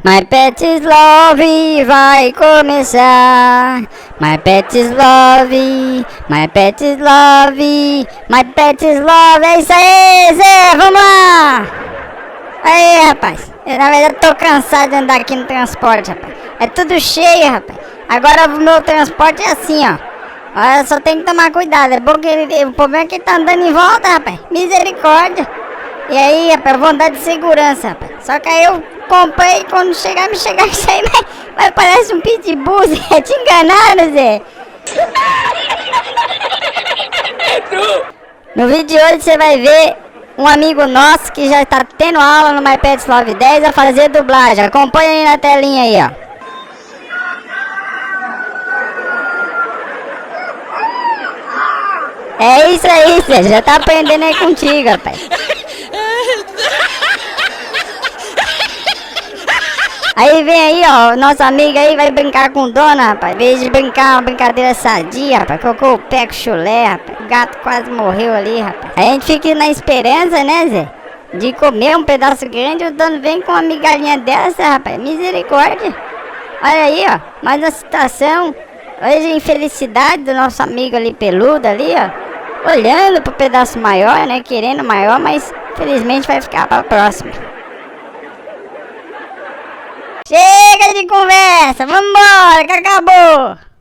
My Pets Love vai começar. My Pets Love, My Pets Love, My Pets Love. É isso aí, Zé, vamos lá. Aí, rapaz, eu, na verdade tô cansado de andar aqui no transporte, rapaz. É tudo cheio, rapaz. Agora o meu transporte é assim, ó. Olha, só tem que tomar cuidado. É bom que o problema é que ele tá andando em volta, rapaz. Misericórdia. E aí, rapaz, vou andar de segurança, rapaz. Só que aí eu comprei, quando chegar, isso aí, mas parece um pitbull, Zé. Te enganaram, Zé. No vídeo de hoje você vai ver um amigo nosso que já está tendo aula no My Pets Love 10 a fazer dublagem. Acompanha aí na telinha aí, ó. É isso aí, Zé. Já tá aprendendo aí contigo, rapaz. Aí vem aí, ó, nosso amigo aí vai brincar com dona, rapaz. Em vez de brincar uma brincadeira sadia, rapaz, colocou o pé com chulé, rapaz. O gato quase morreu ali, rapaz. A gente fica na esperança, né, Zé? De comer um pedaço grande, o dono vem com uma migalhinha dessa, rapaz. Misericórdia. Olha aí, ó, mais uma situação. Olha a infelicidade do nosso amigo ali peludo ali, ó. Olhando pro pedaço maior, né, querendo maior, mas infelizmente vai ficar pra próxima. Chega de conversa, vambora que acabou!